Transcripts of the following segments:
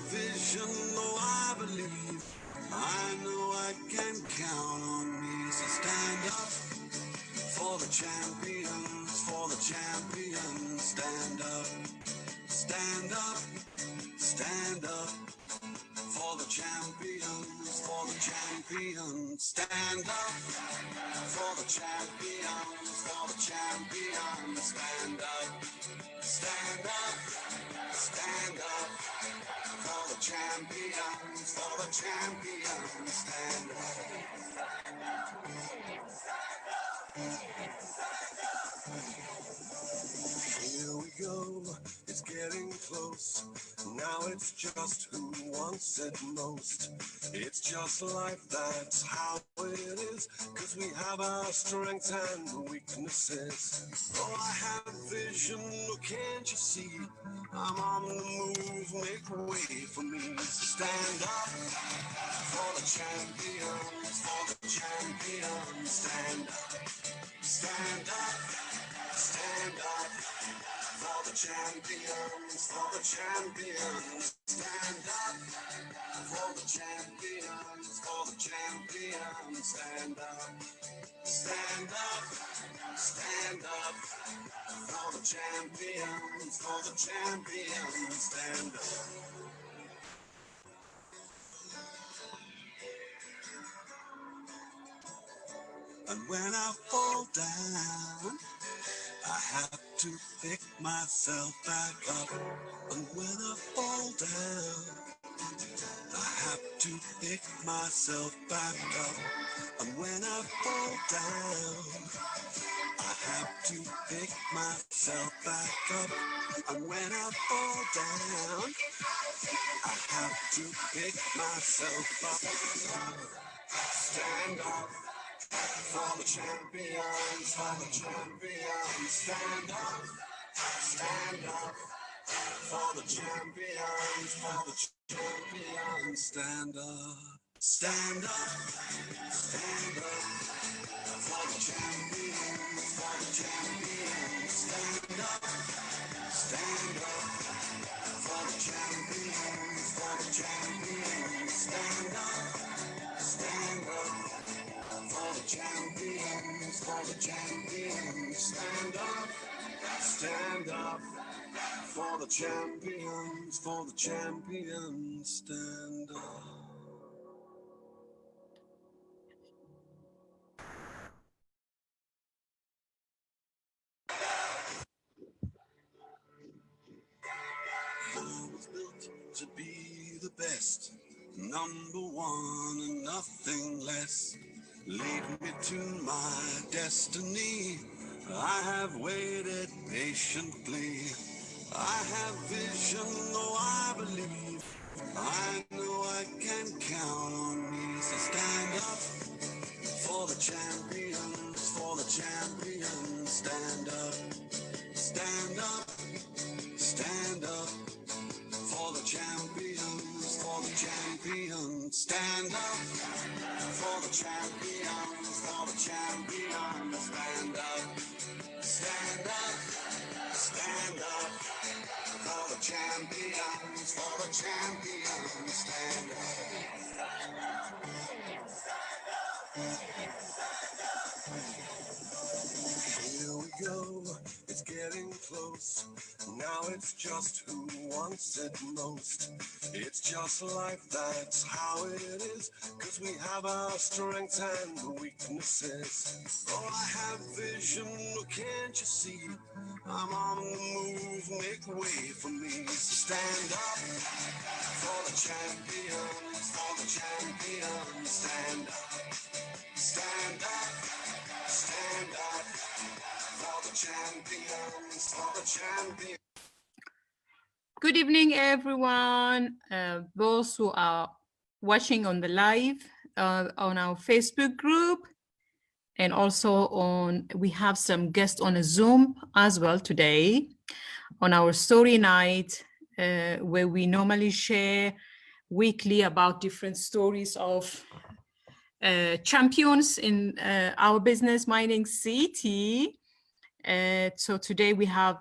vision, though I believe. I know I can count on me, so stand up for the champions, for the champions. Stand up, stand up, stand up for the champions, for the champions. Stand up for the champions, for the champions. Stand up, stand up, stand up for the champions, for the champions. Stand up. Here we go, it's getting close. Now it's just who wants it most. It's just life, that's how it is. Cause we have our strengths and weaknesses. Oh, I have vision, look, can't you see? I'm on the move, make way for me. So stand up for the champions, for the champions. Stand up, stand up, stand up for the champions, for the champions. Stand up for the champions, for the champions. Stand up, stand up, stand up for the champions, for the champions. Stand up. And when I fall down, I have to pick myself back up. And when I fall down, I have to pick myself back up. And when I fall down, I have to pick myself back up. And when I fall down, I have to pick myself up. Stand up for the champions, for the champions. Stand up, stand up for the champions, for the champions. Stand up, stand up, stand up for the champions, for the champions. Stand up, stand up for the champions, for the champions. Stand up, stand up for the champions, for the champions. Stand up, stand up for the champions, for the champions. Stand up. I was built to be the best, number one and nothing less. Lead me to my destiny. I have waited patiently. I have vision, though I believe. I know I can count on me. So stand up for the champions, for the champions. Stand up, stand up, stand up for the champions, for the champions. Stand up for the champions, for the champions. Stand up, stand up, stand up for the champions, for the champions. Stand up. Here we go, it's getting close. Now it's just who wants it most. It's just life, that's how it is. Cause we have our strengths and weaknesses. Oh, I have vision, look, can't you see? I'm on the move, make way for me. So stand up for the champions, for the champions. Stand up, stand up, stand up for the champions, for the champions. Good evening, everyone. Those who are watching on the live on our Facebook group, and also we have some guests on a Zoom as well today on our story night, where we normally share weekly about different stories of champions in our business, Mining City. So today we have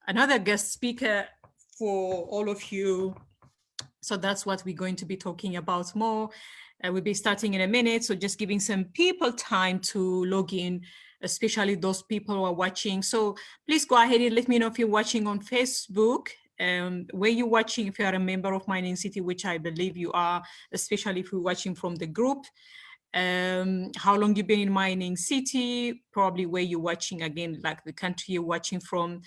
another guest speaker for all of you So that's what we're going to be talking about more. We'll be starting in a minute. So just giving some people time to log in, especially those people who are watching. So please go ahead and let me know if you're watching on Facebook, where you're watching, if you are a member of Mining City, which I believe you are, especially if you're watching from the group. How long you've been in Mining City, probably where you're watching, again, like the country you're watching from.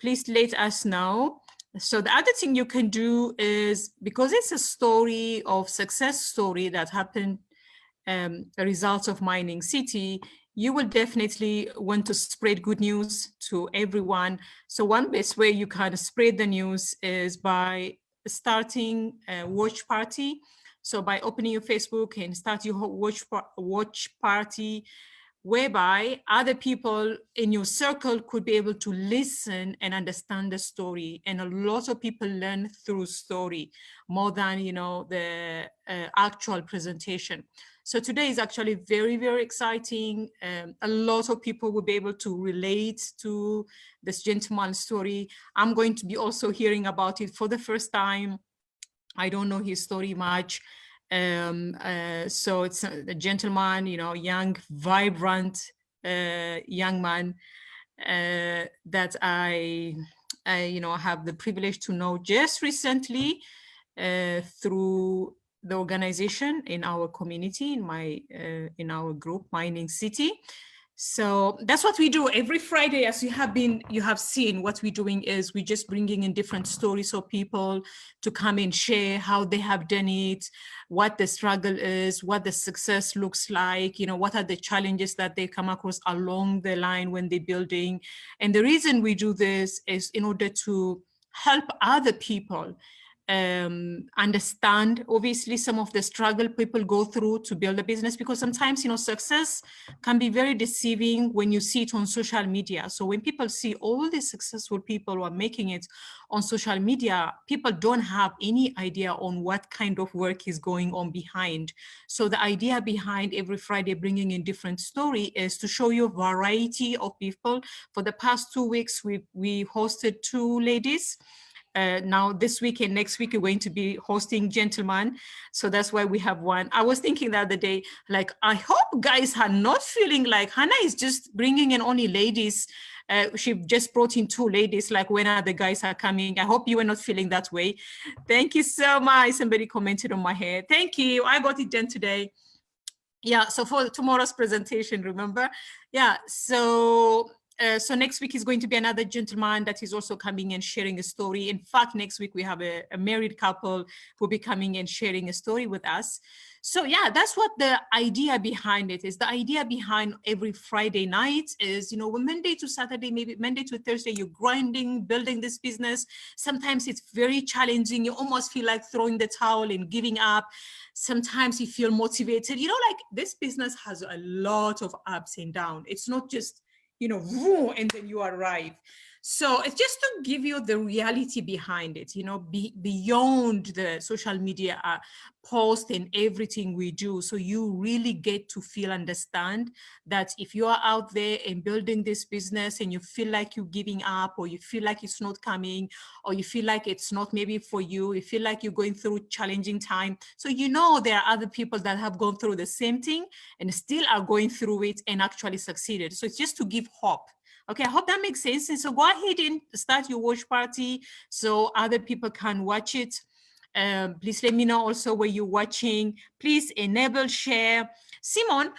Please let us know. So the other thing you can do is, because it's a story of success story that happened, a result of Mining City, you will definitely want to spread good news to everyone. So one best way you can spread the news is by starting a watch party. So by opening your Facebook and start your watch party, whereby other people in your circle could be able to listen and understand the story. And a lot of people learn through story more than, you know, the actual presentation. So today is actually very, very exciting. A lot of people will be able to relate to this gentleman's story. I'm going to be also hearing about it for the first time. I don't know his story much. So it's a gentleman, you know, young, vibrant young man that you know, have the privilege to know just recently through the organization in our community, in our group, Mining City. So that's what we do every Friday. As you have seen, what we're doing is we're just bringing in different stories of people to come and share how they have done it, what the struggle is, what the success looks like, you know, what are the challenges that they come across along the line when they're building. And the reason we do this is in order to help other people understand, obviously, some of the struggle people go through to build a business, because sometimes, you know, success can be very deceiving when you see it on social media. So when people see all the successful people who are making it on social media, people don't have any idea on what kind of work is going on behind. So the idea behind every Friday bringing in different story is to show you a variety of people. For the past 2 weeks, we hosted 2 ladies. Now this week and next week, we're going to be hosting gentlemen. So that's why we have one. I was thinking the other day, like, I hope guys are not feeling like Hannah is just bringing in only ladies. She just brought in 2 ladies, like, when are the guys are coming? I hope you are not feeling that way. Thank you so much. Somebody commented on my hair. Thank you. I got it done today. Yeah, so for tomorrow's presentation, remember? Yeah, so next week is going to be another gentleman that is also coming and sharing a story. In fact, next week we have a married couple who will be coming and sharing a story with us. So yeah, that's what the idea behind it is. The idea behind every Friday night is, you know, Monday to Saturday, maybe Monday to Thursday, you're grinding, building this business. Sometimes it's very challenging. You almost feel like throwing the towel and giving up. Sometimes you feel motivated. You know, like, this business has a lot of ups and downs. It's not just, you know, and then you arrive. So it's just to give you the reality behind it, you know, beyond the social media post and everything we do. So you really get to feel, understand that if you are out there and building this business and you feel like you're giving up, or you feel like it's not coming, or you feel like it's not maybe for you, you feel like you're going through challenging time. So, you know, there are other people that have gone through the same thing and still are going through it and actually succeeded. So it's just to give hope. Okay, I hope that makes sense. And so go ahead and start your watch party so other people can watch it. Please let me know also where you're watching. Please enable share. Simon,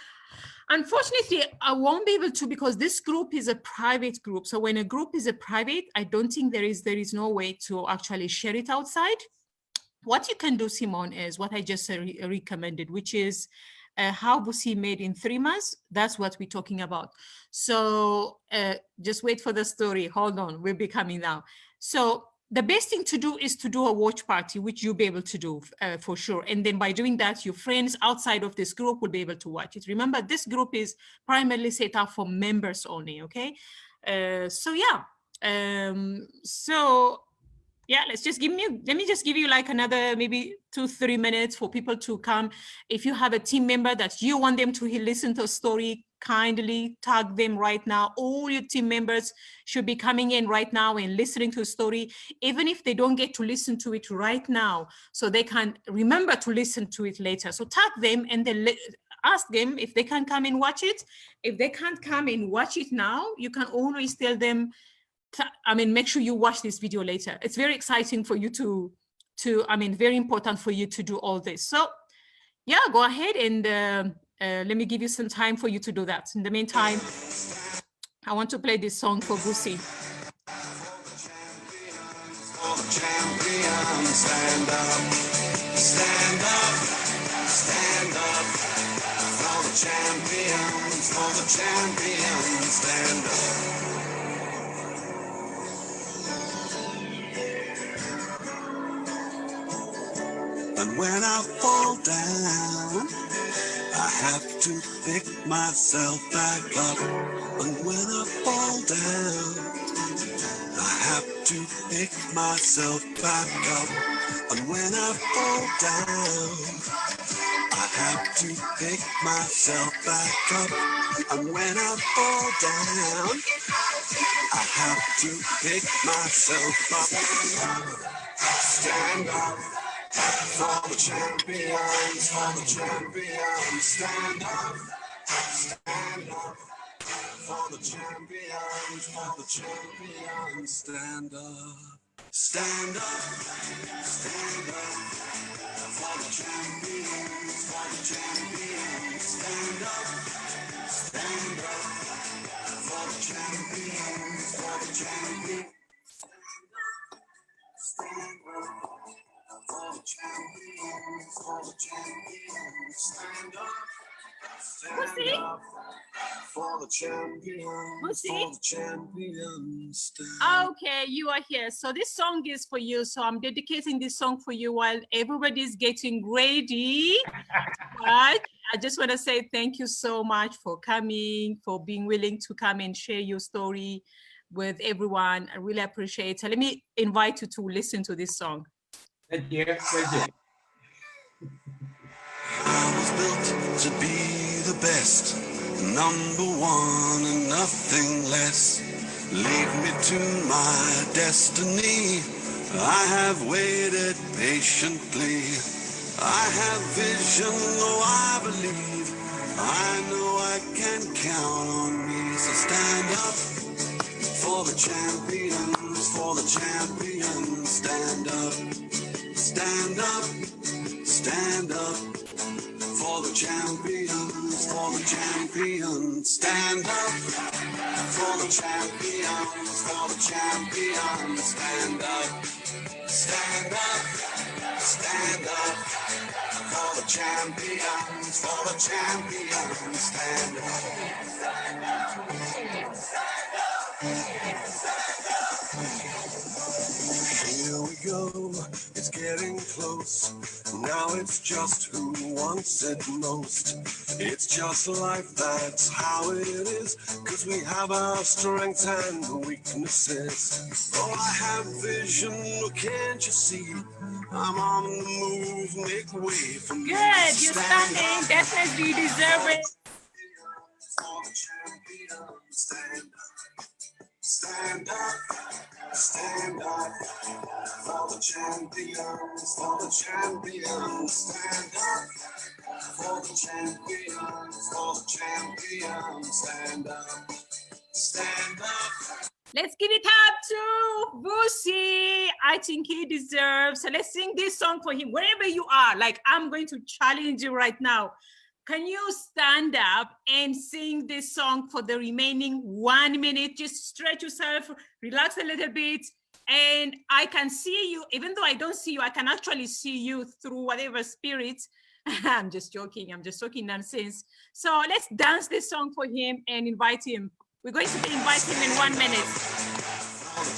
unfortunately, I won't be able to, because this group is a private group. So when a group is a private, I don't think there is no way to actually share it outside. What you can do, Simon, is what I just recommended, which is how Vusi made in 3 months. That's what we're talking about. So just wait for the story. Hold on, we'll be coming now. So the best thing to do is to do a watch party, which you'll be able to do for sure. And then by doing that, your friends outside of this group will be able to watch it. Remember, this group is primarily set up for members only, okay? So yeah, so yeah, let me just give you like another maybe 2-3 minutes for people to come. If you have a team member that you want them to listen to a story, kindly tag them right now. All your team members should be coming in right now and listening to a story, even if they don't get to listen to it right now, so they can remember to listen to it later. So tag them and then ask them if they can come and watch it. If they can't come and watch it now, you can always tell them, make sure you watch this video later. It's very exciting for you very important for you to do all this. So yeah, go ahead and let me give you some time for you to do that. In the meantime, I want to play this song for Vusi. Champions, stand up, stand up, stand up. For the champions, stand up. And when I fall down, I have to pick myself back up. And when I fall down, I have to pick myself back up. And when I fall down, I have to pick myself back up. And when I fall down, I have to pick myself up. Stand up for the champions, for the champions. Stand up, stand up for the champions, for the champions. Stand up, stand up, stand up for the champions, for the champions. Stand up, stand up for the champions, for the champions. Stand up for the champions, for the champions. Stand up, stand up for the champions, for the champions. Okay, you are here. So this song is for you. So I'm dedicating this song for you while everybody's getting ready. But I just want to say thank you so much for coming, for being willing to come and share your story with everyone. I really appreciate it. Let me invite you to listen to this song. Thank you. Thank you. I was built to be the best, number one and nothing less. Lead me to my destiny. I have waited patiently. I have vision, though I believe. I know I can count on me. So stand up for the champions, for the champions. Stand up, stand up, stand up for the champions, for the champions. Stand up for the champions, for the champions. Stand up, stand up, stand up for the champions, for the champions. Stand up. Here we go, it's getting close. Now it's just who wants it most. It's just life, that's how it is. 'Cause we have our strengths and weaknesses. Oh, I have vision, oh, can't you see? I'm on the move, make way for me. Good, you're standing. Definitely deserve it. For the champions, stand up. Stand up, stand up for the champions, for the champions. Stand up for the champions, for the champions. Stand up, stand up. Let's give it up to Vusi. I think he deserves. So let's sing this song for him. Wherever you are, like I'm going to challenge you right now. Can you stand up and sing this song for the remaining 1 minute? Just stretch yourself, relax a little bit, and I can see you. Even though I don't see you, I can actually see you through whatever spirit. I'm just talking nonsense. So let's dance this song for him and invite him. We're going to invite him in 1 minute. For the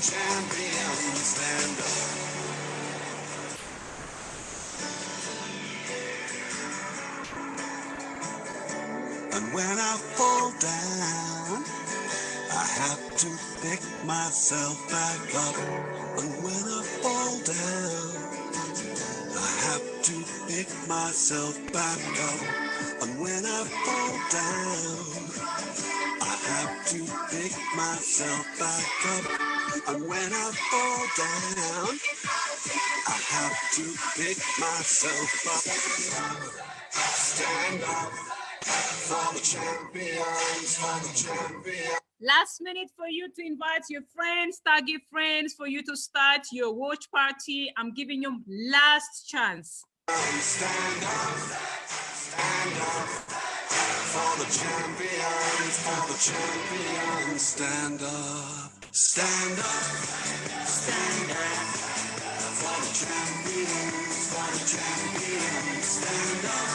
champions, stand up. And when I fall down, I have to pick myself back up. And when I fall down, I have to pick pick myself back up. And when I fall down, I have to pick myself back up. And when I fall down, I have to pick myself up. Stand up for the champions, for the champions. Last minute for you to invite your friends, target friends, for you to start your watch party. I'm giving you last chance. Stand up for the champions, for the champions. Stand up, stand up, stand up for the champions, for the champions. Stand up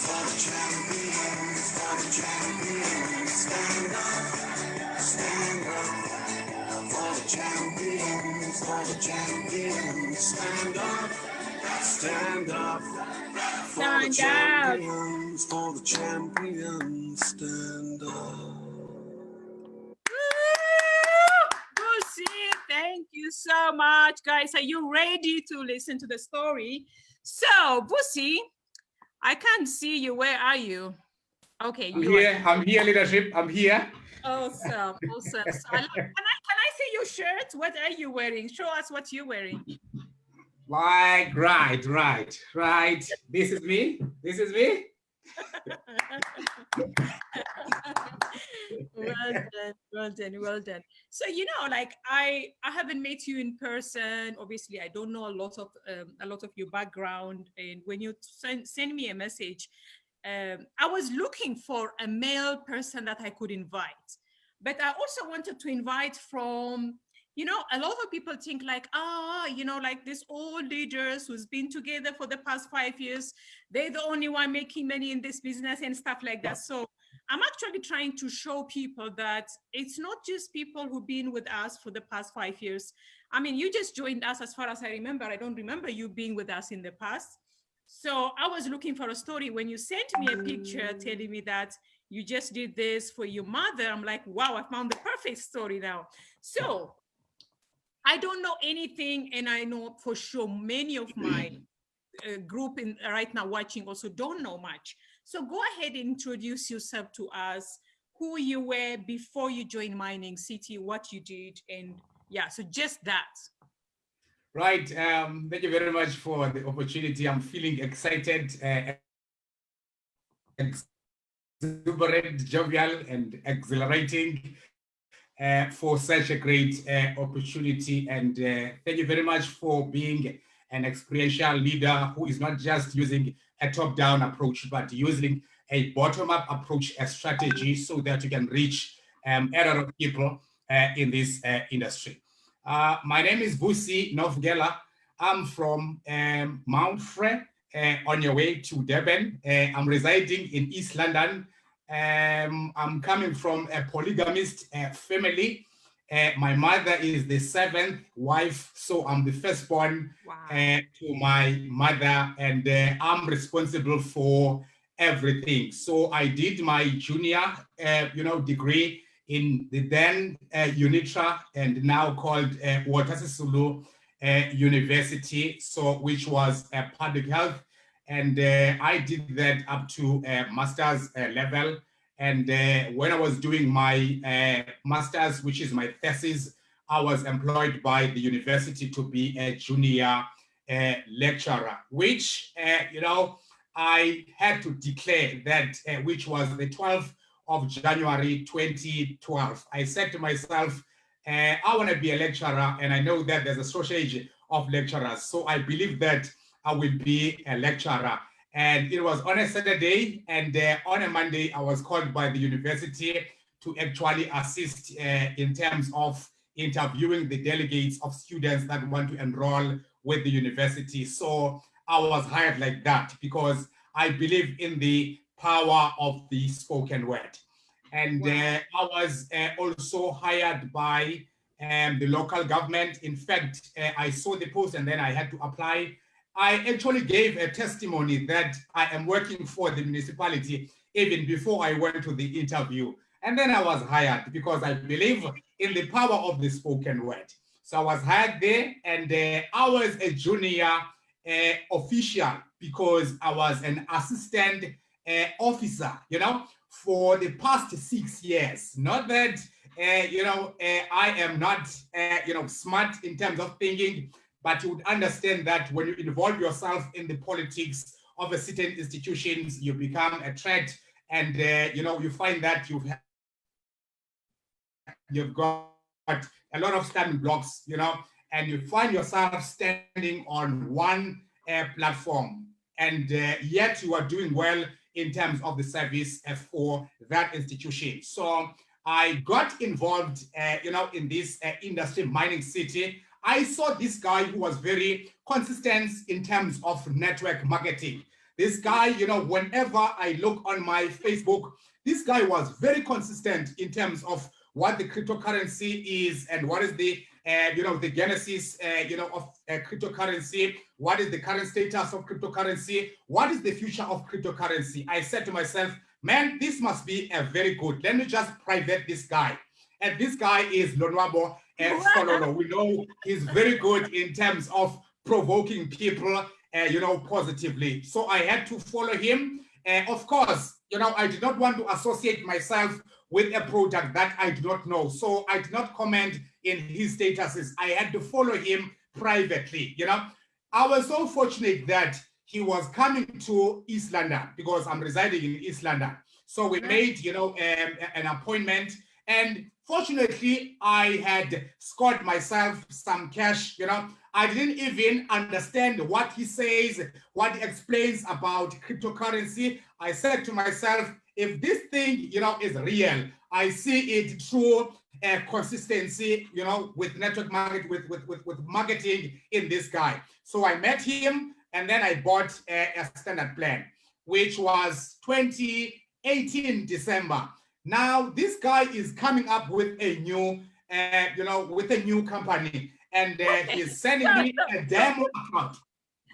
for the champions, for the champions. Stand up for the champions, for the champions. Stand up for the champions, for the champions. Stand up. Vusi, thank you so much, guys. Are you ready to listen to the story? So, Vusi, I can't see you. Where are you? Okay, I'm here, leadership. I'm here. Awesome, awesome. So, can I see your shirt? What are you wearing? Show us what you're wearing. Like, right. This is me. Well done. So, like I haven't met you in person. Obviously, I don't know a lot of your background. And when you send me a message, I was looking for a male person that I could invite, but I also wanted to invite from, a lot of people think like, like these old leaders who's been together for the past 5 years, they're the only one making money in this business and stuff like that. So I'm actually trying to show people that it's not just people who've been with us for the past 5 years. I mean, you just joined us as far as I remember. I don't remember you being with us in the past. So I was looking for a story. When you sent me a picture telling me that you just did this for your mother, I'm like, wow, I found the perfect story now. So I don't know anything, and I know for sure many of my group right now watching also don't know much. So go ahead and introduce yourself to us, who you were before you joined Mining City, what you did, and yeah, so just that. Right. Thank you very much for the opportunity. I'm feeling excited, exuberant, jovial, and exhilarating for such a great opportunity. And thank you very much for being an experiential leader who is not just using a top-down approach, but using a bottom-up approach, a strategy, so that you can reach a lot of people in this industry. My name is Vusi Novgela. I'm from Mount Frere, on your way to Durban. I'm residing in East London. I'm coming from a polygamist family. My mother is the 7th wife, so I'm the firstborn to my mother, and I'm responsible for everything. So I did my junior, degree in the then UNITRA and now called Watasisulu University, so which was public health. And I did that up to master's level. And when I was doing my master's, which is my thesis, I was employed by the university to be a junior lecturer, which, I had to declare that, which was the 12th of January 2012. I said to myself, I want to be a lecturer, and I know that there's a shortage of lecturers. So I believe that I will be a lecturer. And it was on a Saturday, and on a Monday, I was called by the university to actually assist in terms of interviewing the delegates of students that want to enroll with the university. So I was hired like that because I believe in the power of the spoken word. And I was also hired by the local government. In fact, I saw the post and then I had to apply. I actually gave a testimony that I am working for the municipality even before I went to the interview. And then I was hired because I believe in the power of the spoken word. So I was hired there, and I was a junior official because I was an assistant officer, you know, for the past 6 years. Not that, I am not, smart in terms of thinking, but you would understand that when you involve yourself in the politics of a certain institutions, you become a threat, and you find that you've got a lot of stumbling blocks, and you find yourself standing on one platform, and yet you are doing well in terms of the service for that institution. So I got involved, in this industry, mining city. I saw this guy who was very consistent in terms of network marketing. This guy, whenever I look on my Facebook, this guy was very consistent in terms of what the cryptocurrency is and what is the the genesis of cryptocurrency, what is the current status of cryptocurrency, what is the future of cryptocurrency. I said to myself, man, this must be a very good, let me just private this guy. And this guy is Lonwabo Sololo. We know he's very good in terms of provoking people positively. So I had to follow him. Of course, I did not want to associate myself with a product that I do not know. So I did not comment in his statuses. I had to follow him privately. I was so fortunate that he was coming to East London because I'm residing in East London. So we made, an appointment, and fortunately I had scored myself some cash. I didn't even understand what he says, what he explains about cryptocurrency. I said to myself, if this thing, is real, I see it through consistency, with network market, with marketing in this guy. So I met him, and then I bought a standard plan, which was 2018 December. Now this guy is coming up with a new, with a new company, and he's sending me a demo account.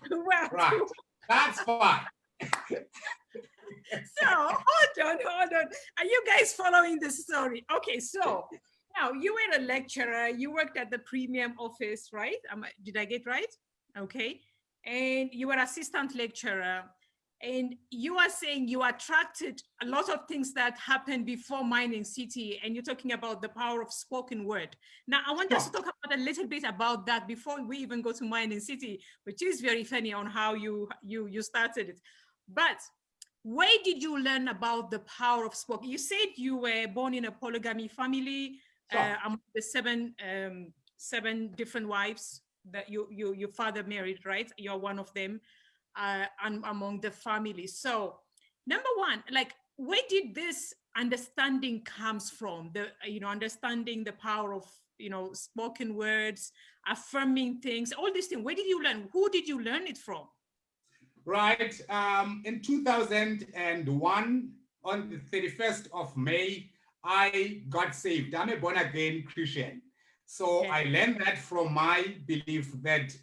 Wow. Right, that's fine. So hold on. Are you guys following the story? Okay, so now you were a lecturer, you worked at the premium office, right? Did I get right? Okay. And you were assistant lecturer, and you are saying you attracted a lot of things that happened before Mining City, and you're talking about the power of spoken word. Now, I want us to talk about a little bit about that before we even go to Mining City, which is very funny on how you started it. But where did you learn about the power of spoken? You said you were born in a polygamy family, among the seven different wives that your father married, right? You're one of them, and among the family. So, number one, like, where did this understanding comes from? The understanding the power of spoken words, affirming things, all these things. Where did you learn? Who did you learn it from? Right. In 2001, on the 31st of May, I got saved. I'm a born again Christian. So I learned that from my belief that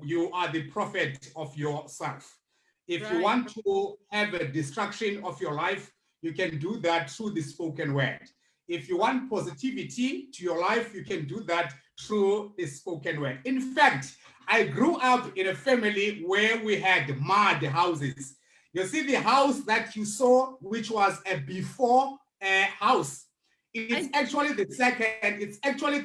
you are the prophet of yourself. If you want to have a destruction of your life, you can do that through the spoken word. If you want positivity to your life, you can do that through the spoken word. In fact, I grew up in a family where we had mud houses. You see the house that you saw, which was a before house. It's actually the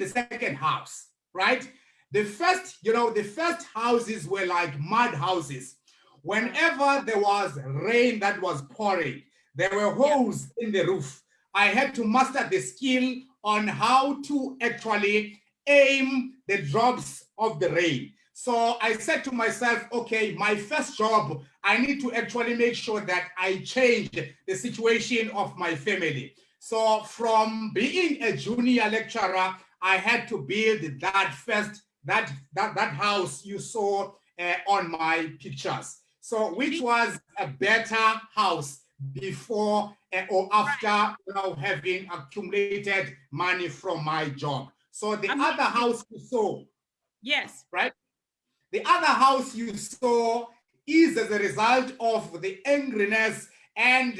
second house, right? The first houses were like mud houses. Whenever there was rain that was pouring, there were holes in the roof. I had to master the skill on how to actually aim the drops of the rain. So I said to myself, okay, my first job, I need to actually make sure that I change the situation of my family. So from being a junior lecturer, I had to build that house you saw on my pictures. So which was a better house before or after having accumulated money from my job. So the other house you saw, right? The other house you saw is as a result of the angriness and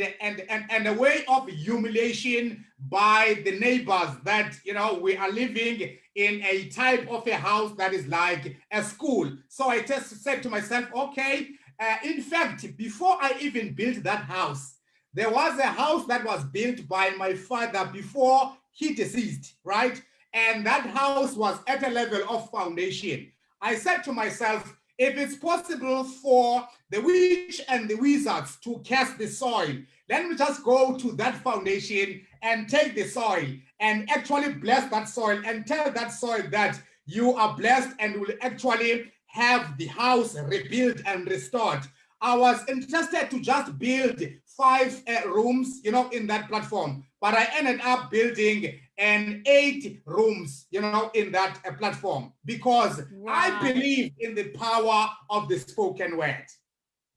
a way of humiliation by the neighbors that, you know, we are living in a type of a house that is like a school. So I just said to myself, okay, in fact, before I even built that house, there was a house that was built by my father before he deceased, right? And that house was at a level of foundation. I said to myself, if it's possible for the witch and the wizards to cast the soil, let me just go to that foundation and take the soil and actually bless that soil and tell that soil that you are blessed and will actually have the house rebuilt and restored. I was interested to just build 5 rooms, you know, in that platform, but I ended up building an 8 rooms, you know, in that platform, because I believe in the power of the spoken word.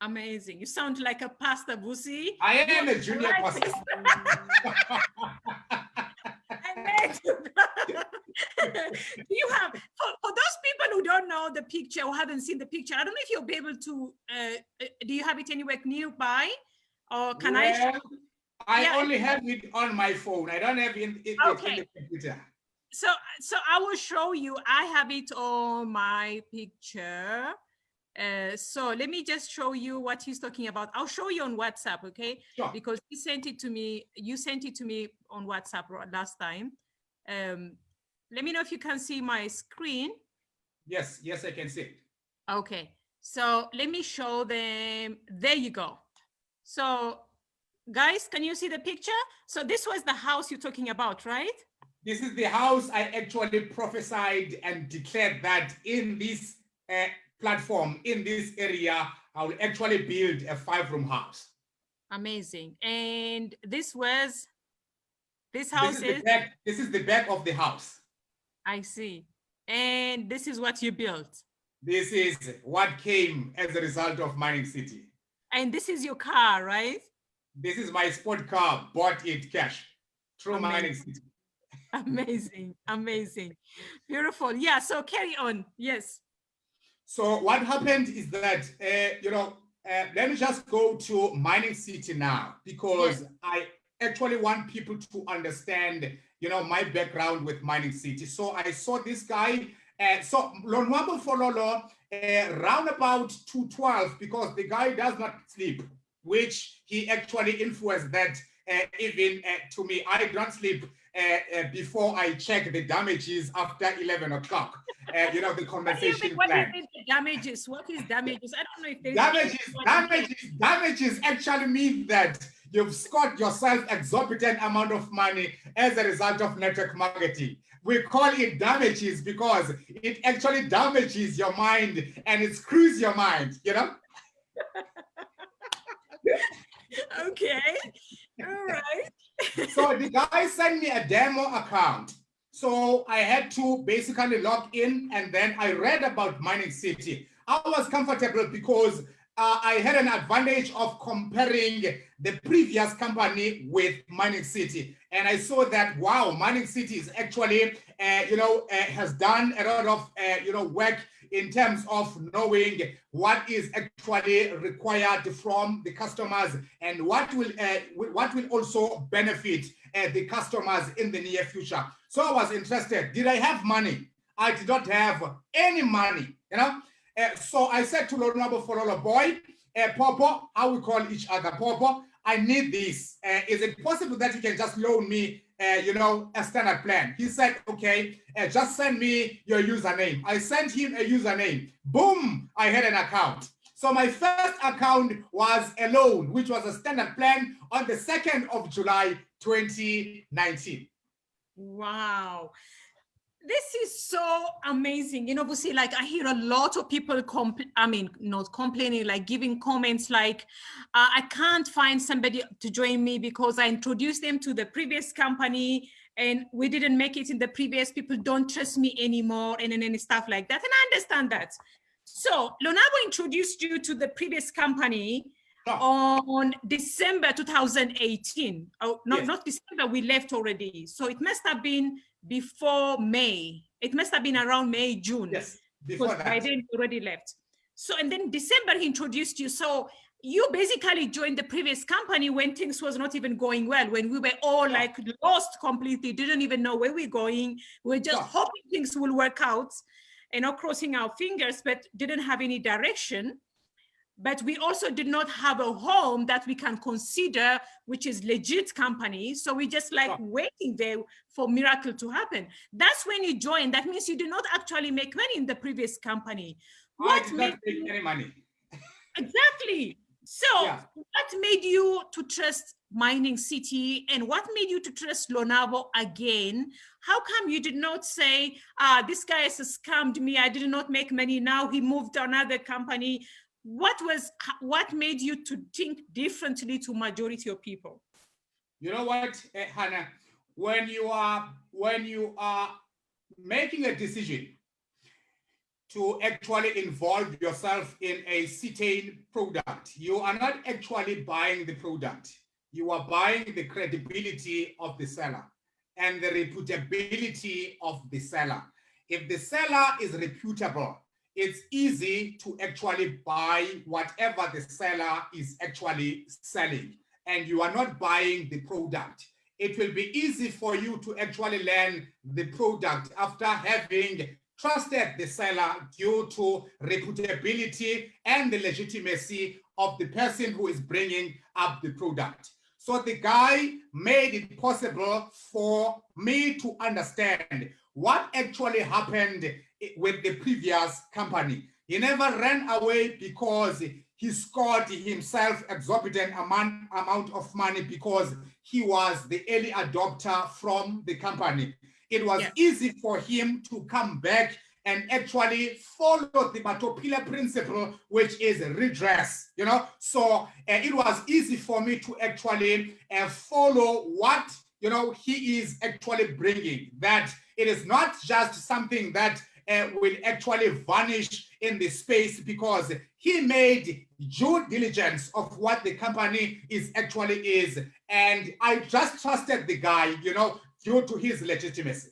Amazing. You sound like a pastor, Vusi. I am a junior pastor. Do you have, for those people who don't know the picture or haven't seen the picture, I don't know if you'll be able to, do you have it anywhere nearby? Or can I show? I only have it on my phone. I don't have it in the computer. So I will show you. I have it on my picture. So let me just show you what he's talking about. I'll show you on WhatsApp, okay? Sure. Because he sent it to me. You sent it to me on WhatsApp last time. Let me know if you can see my screen. Yes, I can see it. Okay, so let me show them. There you go. So guys, can you see the picture? So this was the house you're talking about, right? This is the house I actually prophesied and declared that in this platform, in this area, I will actually build a 5-room house. Amazing. And this house this is the back of the house. I see. And this is what you built. This is what came as a result of Mining City. And this is your car, right? This is my sport car, bought it cash through Mining City. Amazing, amazing. Beautiful. Yeah, so carry on. Yes. So what happened is that, let me just go to Mining City now, because I actually want people to understand, you know, my background with Mining City. So I saw this guy, so Lonwabo Fololo, round about 2:12, because the guy does not sleep, which he actually influenced that even to me. I don't sleep before I check the damages after 11 o'clock. You know, the conversation what plan. do you mean damages? What is damages? I don't know if there's damages actually mean that you've scored yourself exorbitant amount of money as a result of network marketing. We call it damages because it actually damages your mind and it screws your mind, you know? Okay, all right. So the guy sent me a demo account. So I had to basically log in, and then I read about Mining City. I was comfortable because I had an advantage of comparing the previous company with Mining City. And I saw that, wow, Mining City is actually, has done a lot of, work in terms of knowing what is actually required from the customers and what will also benefit the customers in the near future. So I was interested. Did I have money? I did not have any money, you know? So I said to Lonwabo Fololo, boy, Popo, how we call each other, Popo, I need this. Is it possible that you can just loan me, a standard plan? He said, okay, just send me your username. I sent him a username. Boom, I had an account. So my first account was a loan, which was a standard plan on the 2nd of July, 2019. Wow. This is so amazing. You know, Vusi, like I hear a lot of people, not complaining, like giving comments like, I can't find somebody to join me because I introduced them to the previous company and we didn't make it in the previous, people don't trust me anymore and stuff like that. And I understand that. So Lonwabo introduced you to the previous company on December 2018. Oh, not December, we left already. So it must have been before May. It must have been around May, June. Yes, before that. By then already left. So, and then December he introduced you. So you basically joined the previous company when things was not even going well, when we were all like lost completely, didn't even know where we're going. We're just hoping things will work out and not crossing our fingers, but didn't have any direction. But we also did not have a home that we can consider, which is legit company. So we just like waiting there for miracle to happen. That's when you join. That means you did not actually make money in the previous company. I did not make any money. Exactly. So what made you to trust Mining City, and what made you to trust Lonavo again? How come you did not say, this guy has scammed me, I did not make money, now he moved to another company? What made you to think differently to majority of people? You know what, Hannah, when you are making a decision to actually involve yourself in a certain product, you are not actually buying the product. You are buying the credibility of the seller and the reputability of the seller. If the seller is reputable, it's easy to actually buy whatever the seller is actually selling, and you are not buying the product. It will be easy for you to actually learn the product after having trusted the seller due to reputability and the legitimacy of the person who is bringing up the product. So the guy made it possible for me to understand what actually happened with the previous company. He never ran away because he scored himself exorbitant amount of money because he was the early adopter from the company. It was easy for him to come back and actually follow the Batopila principle, which is redress, you know. So it was easy for me to actually follow what, you know, he is actually bringing, that it is not just something that will actually vanish in the space, because he made due diligence of what the company is actually is. And I just trusted the guy, you know, due to his legitimacy.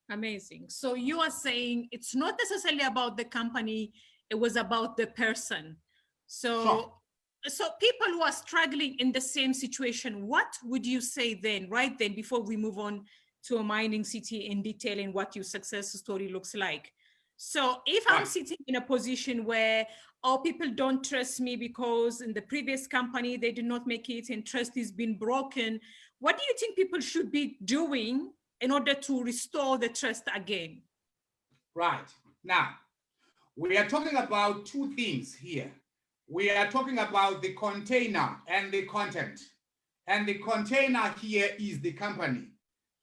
Amazing. So you are saying it's not necessarily about the company, it was about the person. So, so people who are struggling in the same situation, what would you say then, right then, before we move on to a Mining City in detailing what your success story looks like? So if I'm sitting in a position where, oh, people don't trust me because in the previous company, they did not make it and trust is been broken, what do you think people should be doing in order to restore the trust again? Right. Now, we are talking about two things here. We are talking about the container and the content. And the container here is the company,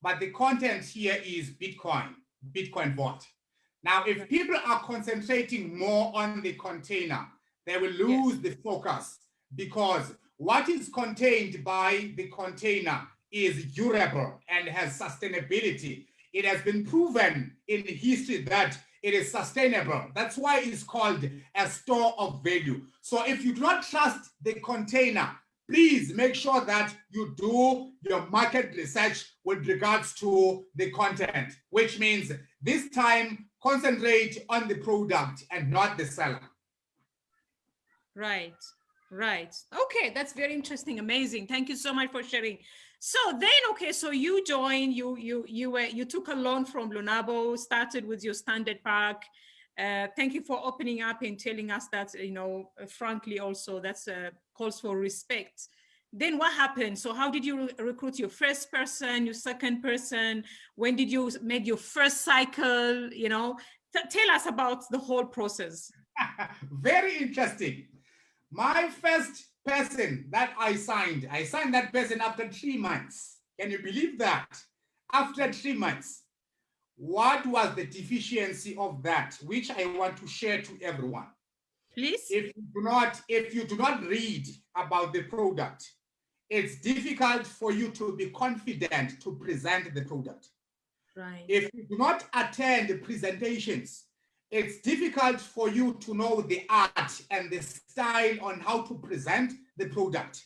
but the content here is Bitcoin Vault. Now, if people are concentrating more on the container, they will lose the focus, because what is contained by the container is durable and has sustainability. It has been proven in history that it is sustainable. That's why it's called a store of value. So if you do not trust the container, please make sure that you do your market research with regards to the content, which means this time concentrate on the product and not the seller. Right, right. Okay, that's very interesting, amazing. Thank you so much for sharing. So then, okay, so you joined, you took a loan from Lonavo, started with your standard pack. Thank you for opening up and telling us that, you know, frankly, also that's calls for respect. Then what happened? So how did you recruit your first person, your second person? When did you make your first cycle? You know, tell us about the whole process. Very interesting. My first person that I signed that person after 3 months. Can you believe that? After 3 months. What was the deficiency of that, which I want to share to everyone? Please. If you do not read about the product, it's difficult for you to be confident to present the product. Right. If you do not attend the presentations, it's difficult for you to know the art and the style on how to present the product.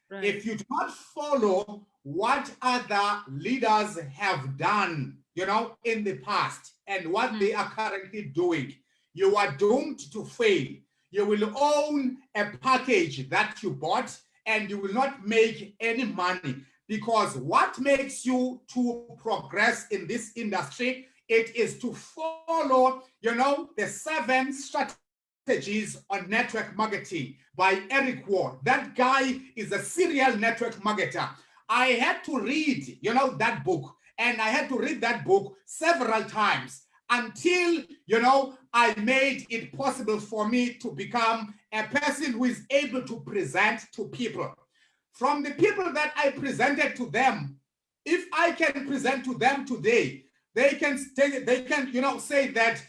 Right. If you do not follow what other leaders have done, you know, in the past and what they are currently doing, you are doomed to fail. you will own a package that you bought and you will not make any money, because what makes you to progress in this industry, it is to follow, the 7 strategies on network marketing by Eric Ward. That guy is a serial network marketer. I had to read, that book, and I had to read that book several times until, I made it possible for me to become a person who is able to present to people. From the people that I presented to them, if I can present to them today, they can say that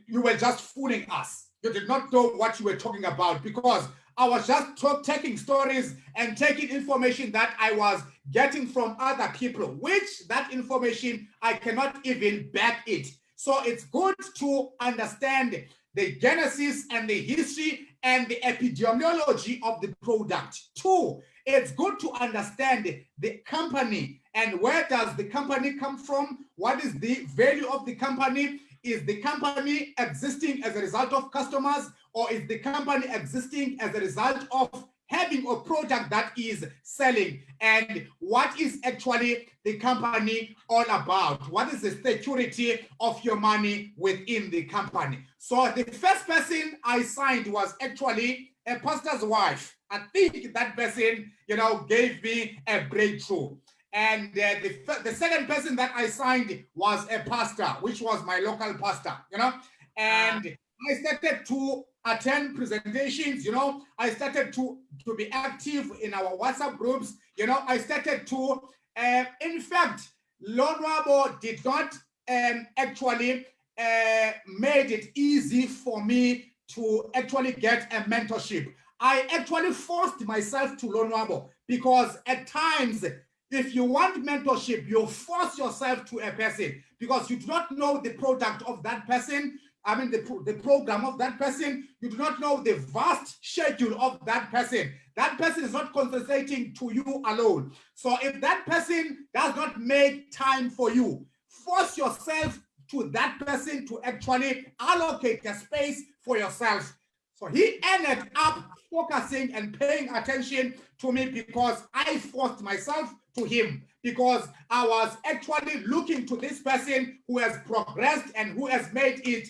you were just fooling us. You did not know what you were talking about, because I was just taking stories and taking information that I was getting from other people, which that information I cannot even back it. So it's good to understand the genesis and the history and the epidemiology of the product. 2, it's good to understand the company and where does the company come from? What is the value of the company? Is the company existing as a result of customers, or is the company existing as a result of having a product that is selling? And what is actually the company all about? What is the security of your money within the company? So the first person I signed was actually a pastor's wife. I think that person, gave me a breakthrough. And the second person that I signed was a pastor, which was my local pastor, and I started to attend presentations, I started to be active in our WhatsApp groups, I started to, in fact, Lonwabo did not actually made it easy for me to actually get a mentorship. I actually forced myself to Lonwabo, because at times, if you want mentorship, you force yourself to a person because you do not know the product of that person. I mean, the program of that person. You do not know the vast schedule of that person. That person is not concentrating to you alone. So if that person does not make time for you, force yourself to that person to actually allocate a space for yourself. So he ended up focusing and paying attention to me because I forced myself to him, because I was actually looking to this person who has progressed and who has made it,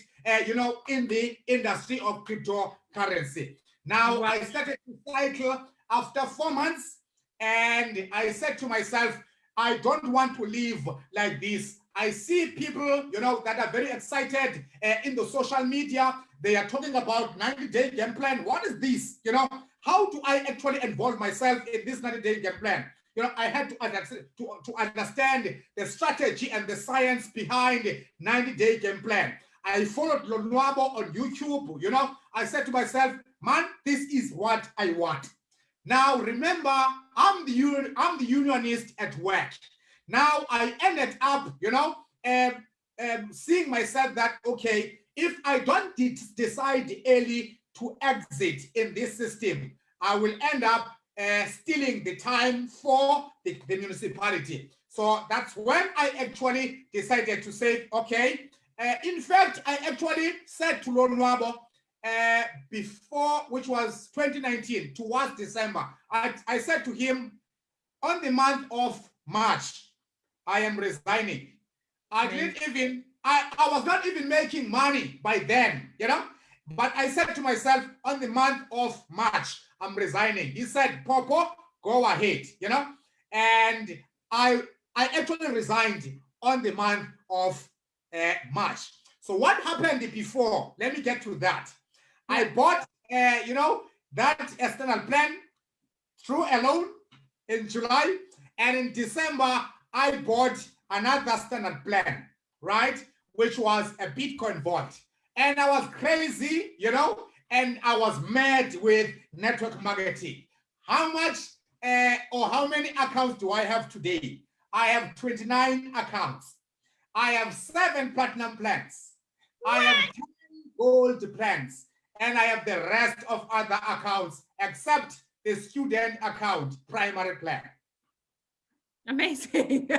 in the industry of cryptocurrency. Now, I started to cycle after 4 months, and I said to myself, I don't want to live like this. I see people, that are very excited in the social media. They are talking about 90-day game plan. What is this? How do I actually involve myself in this 90-day game plan? I had to understand the strategy and the science behind 90-day game plan. I followed Lonwabo on YouTube. I said to myself, man, this is what I want. Now, remember, I'm the unionist at work. Now, I ended up, seeing myself that, okay, if I don't decide early to exit in this system, I will end up stealing the time for the municipality. So that's when I actually decided to say, okay, in fact, I actually said to Lonwabo, before, which was 2019, towards December, I said to him, on the month of March, I am resigning. I was not even making money by then, but I said to myself, on the month of March, I'm resigning. He said, Popo, go ahead, and I actually resigned on the month of March. So what happened before? Let me get to that. I bought, that external plan through a loan in July, and in December, I bought another standard plan, right? Which was a Bitcoin vault. And I was crazy, and I was mad with network marketing. How much or how many accounts do I have today? I have 29 accounts. I have 7 platinum plans. I have 10 gold plans. And I have the rest of other accounts except the student account primary plan. Amazing.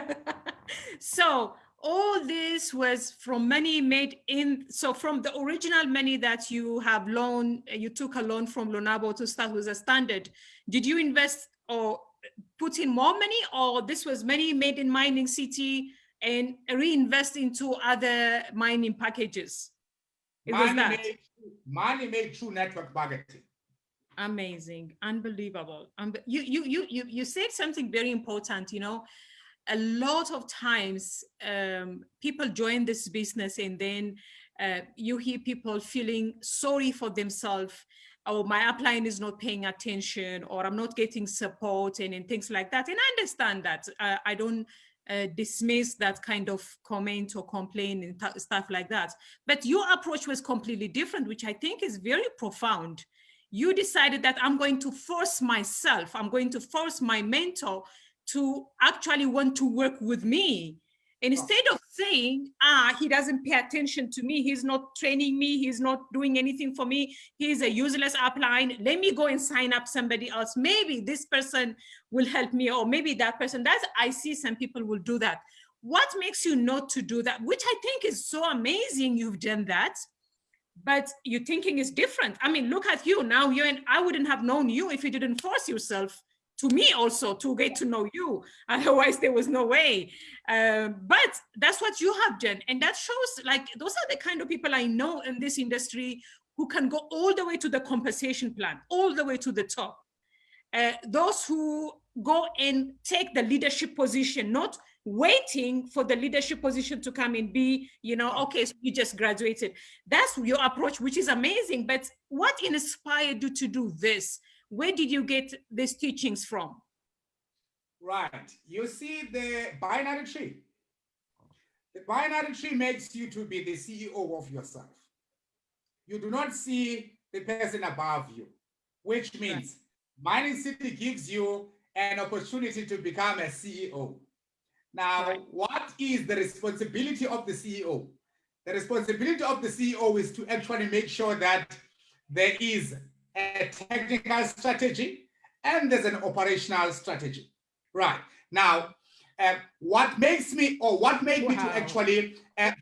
So all this was from money made in, so from the original money that you have loaned, you took a loan from Lonabo to start with a standard. Did you invest or put in more money, or this was money made in Mining City and reinvest into other mining packages? It was that. Money made through network marketing. Amazing, unbelievable. You said something very important. You know, a lot of times people join this business and then you hear people feeling sorry for themselves. Oh, my upline is not paying attention, or I'm not getting support, and things like that. And I understand that. I don't dismiss that kind of comment or complaint and stuff like that. But your approach was completely different, which I think is very profound. You decided that I'm going to force myself, I'm going to force my mentor to actually want to work with me. And instead of saying, he doesn't pay attention to me, he's not training me, he's not doing anything for me, he's a useless upline, let me go and sign up somebody else. Maybe this person will help me, or maybe that person. I see some people will do that. What makes you not to do that? Which I think is so amazing you've done that, but your thinking is different. I mean, look at you now. I wouldn't have known you if you didn't force yourself to me also to get to know you. Otherwise, there was no way. But that's what you have done. And that shows, like, those are the kind of people I know in this industry who can go all the way to the compensation plan, all the way to the top. Those who go and take the leadership position, not waiting for the leadership position to come and be, okay, so you just graduated. That's your approach, which is amazing. But what inspired you to do this? Where did you get these teachings from? Right. You see the binary tree. The binary tree makes you to be the CEO of yourself. You do not see the person above you, which means Mining City gives you an opportunity to become a CEO. Now, what is the responsibility of the CEO? The responsibility of the CEO is to actually make sure that there is a technical strategy and there's an operational strategy. Right. Now, what made me to actually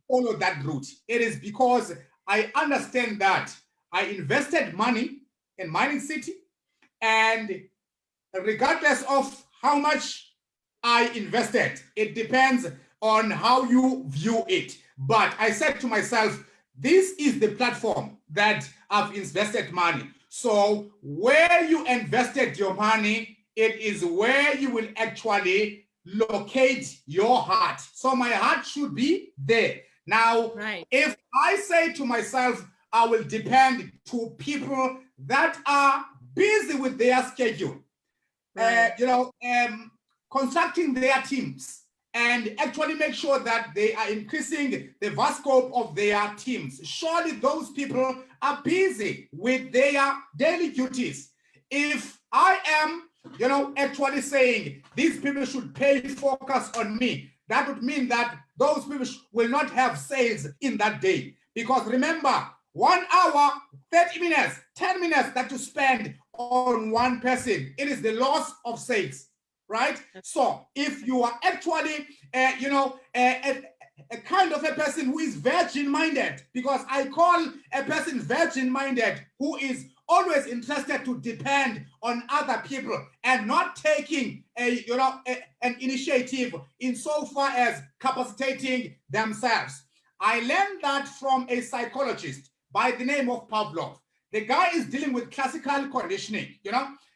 follow that route? It is because I understand that I invested money in Mining City, and regardless of how much I invested, it depends on how you view it. But I said to myself, this is the platform that I've invested money. So where you invested your money, it is where you will actually locate your heart. So my heart should be there. Now, if I say to myself, I will depend to people that are busy with their schedule, constructing their teams, and actually make sure that they are increasing the vast scope of their teams. Surely those people are busy with their daily duties. If I am, actually saying these people should pay focus on me, that would mean that those people will not have sales in that day. Because remember, 1 hour, 30 minutes, 10 minutes that you spend on one person, it is the loss of sales, right? So if you are actually, a kind of a person who is virgin-minded, because I call a person virgin-minded who is always interested to depend on other people and not taking an initiative insofar as capacitating themselves. I learned that from a psychologist by the name of Pavlov. The guy is dealing with classical conditioning,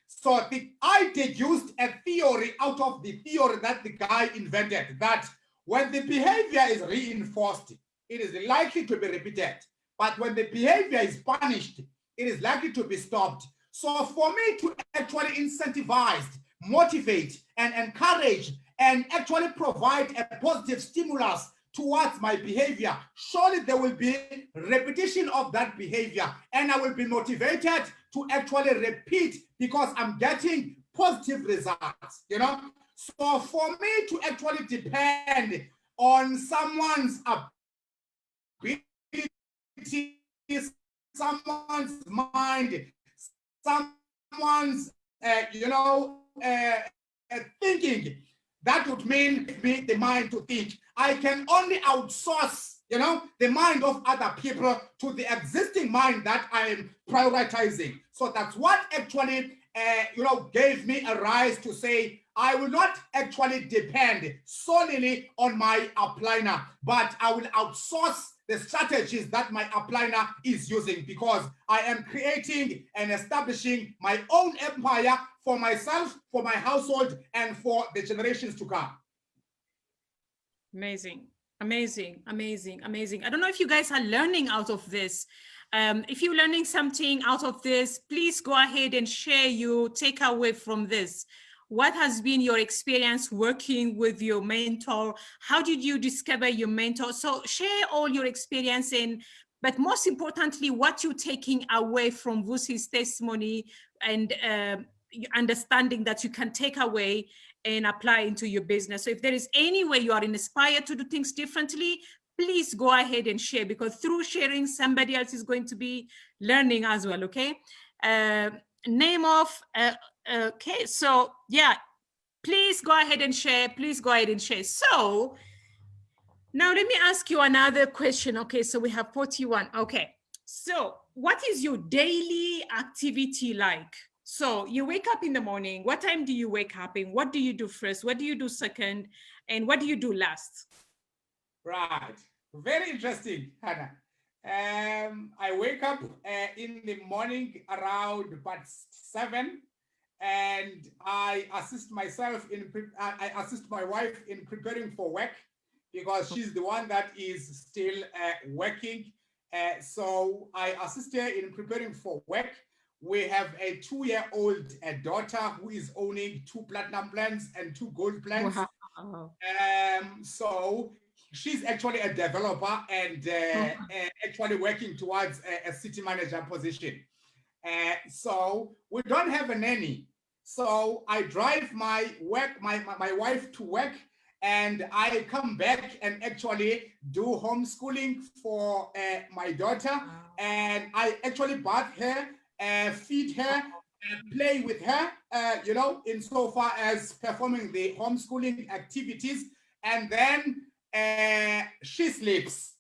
So I deduced a theory out of the theory that the guy invented, that when the behavior is reinforced, it is likely to be repeated. But when the behavior is punished, it is likely to be stopped. So for me to actually incentivize, motivate, and encourage, and actually provide a positive stimulus towards my behavior, surely there will be repetition of that behavior, and I will be motivated to actually repeat because I'm getting positive results, So for me to actually depend on someone's ability, someone's mind, someone's, thinking, that would mean me the mind to think. I can only outsource, you know, the mind of other people to the existing mind that I'm prioritizing. So that's what actually, you know, gave me a rise to say, I will not actually depend solely on my upliner, but I will outsource the strategies that my upliner is using, because I am creating and establishing my own empire for myself, for my household, and for the generations to come. Amazing, amazing, amazing, amazing. I don't know if you guys are learning out of this. If you're learning something out of this, please go ahead and share your takeaway from this. What has been your experience working with your mentor? How did you discover your mentor? So share all your experience in, but most importantly, what you're taking away from Vusi's testimony and understanding that you can take away and apply into your business. So if there is any way you are inspired to do things differently, please go ahead and share, because through sharing, somebody else is going to be learning as well, okay? Name of, okay, so yeah, please go ahead and share, please go ahead and share. So now let me ask you another question. Okay, so we have 41, okay. So what is your daily activity like? So you wake up in the morning, what time do you wake up and what do you do first? What do you do second? And what do you do last? Right, very interesting, Hannah. I wake up in the morning around about 7, and I assist myself in, I assist my wife in preparing for work, because she's the one that is still working. So I assist her in preparing for work. We have a 2-year-old daughter who is owning 2 platinum plans and 2 gold plans. Wow. So she's actually a developer and actually working towards a city manager position. So we don't have a nanny. So I drive my wife to work, and I come back and actually do homeschooling for my daughter. And I actually bath her, feed her, play with her, you know, insofar as performing the homeschooling activities. And then she sleeps.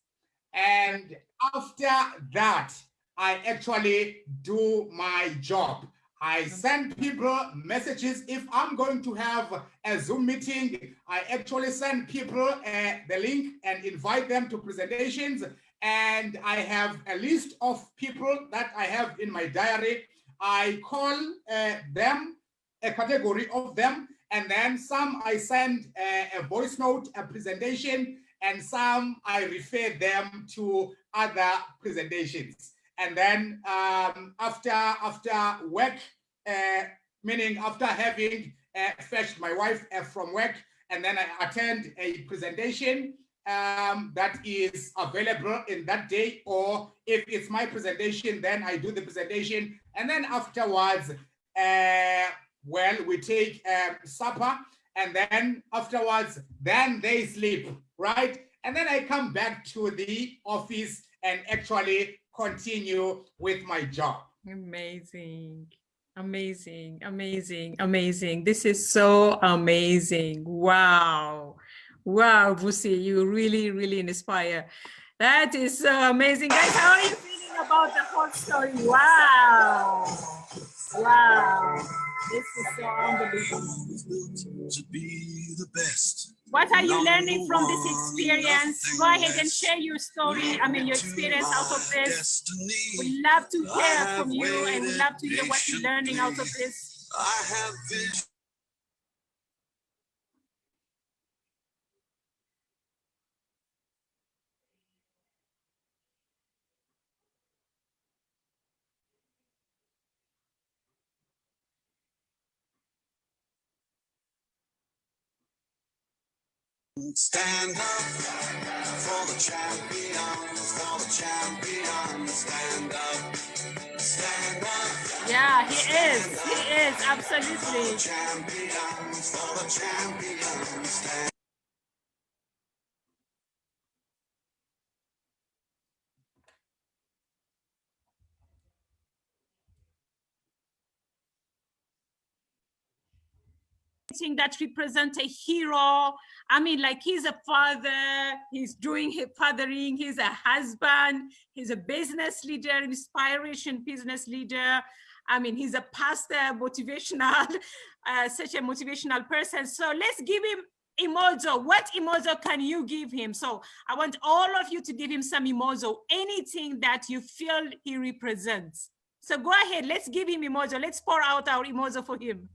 And after that, I actually do my job. I send people messages. If I'm going to have a Zoom meeting, I actually send people the link and invite them to presentations. And I have a list of people that I have in my diary. I call them, a category of them, and then some I send a voice note, a presentation, and some I refer them to other presentations. And then after work, meaning after having fetched my wife from work, and then I attend a presentation that is available in that day, or if it's my presentation, then I do the presentation. And then afterwards, well, we take supper, and then afterwards, then they sleep, right? And then I come back to the office and actually continue with my job. Amazing. Amazing, amazing, amazing. This is so amazing. Wow. Wow, Vusi, you really, really inspire. That is so amazing. Guys, how are you feeling about the whole story? Wow. Wow. This is so unbelievable. To be the best. What are you learning from this experience? Go ahead and share your story, your experience out of this. We'd love to hear from you, and we'd love to hear what you're learning out of this. I have vision. Stand up for the champions, for the champions. Stand up, stand up. Yeah, he is, absolutely. Champions, for the champions. Stand anything that represents a hero. I mean, like he's a father, he's doing his fathering, he's a husband, he's a business leader, inspiration business leader. I mean, he's a pastor, motivational, such a motivational person. So let's give him emoji. What emoji can you give him? So I want all of you to give him some emoji, anything that you feel he represents. So go ahead, let's give him emoji. Let's pour out our emoji for him.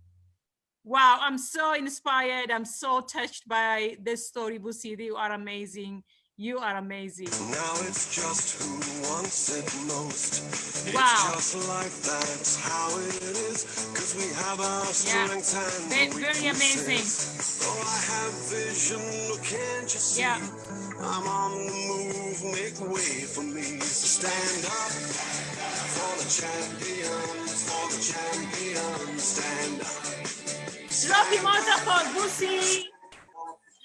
Wow, I'm so inspired. I'm so touched by this story, Vusi. You are amazing. You are amazing. Now it's just who wants it most. Wow. It's just life, that's how it is. Because we have our strengths and very amazing. Oh, I have vision, look, can't you see? Yeah. I'm on the move, make way for me. So stand up for the champions, for the champions. Stand up. Drop emoji for Vusi.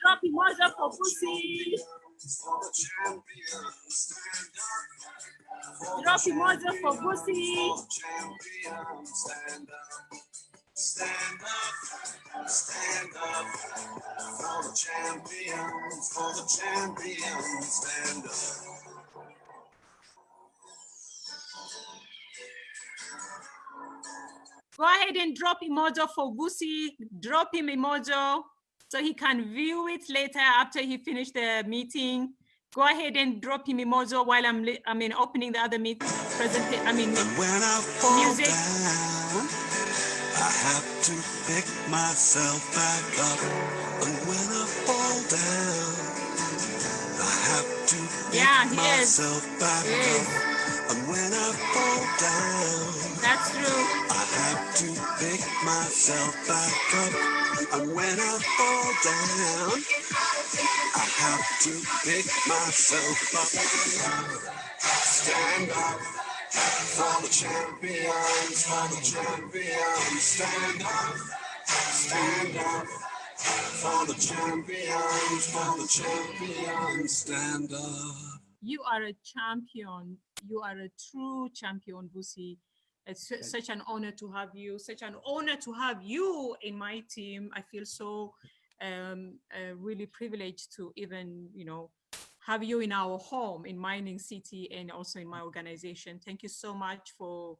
Drop emoji for Vusi. For the champions, stand up. Drop emoji for Vusi. For the champions, stand up. Stand up, stand up. For the champions, stand up. Go ahead and drop emoji for Vusi. Drop him emoji so he can view it later after he finished the meeting. Go ahead and drop him emoji while I'm opening the other meeting presentation. When I fall music. down, I have to pick myself back up. And when I fall down, I have to pick myself back up. And when I fall down, that's true. I have to pick myself back up. And when I fall down, I have to pick myself up. Stand up for the champions, for the champions. Stand up for the champions, for the champions. Stand up. You are a champion. You are a true champion, Vusi. It's such an honor to have you. Such an honor to have you in my team. I feel so really privileged to even, have you in our home in Mining City and also in my organization. Thank you so much for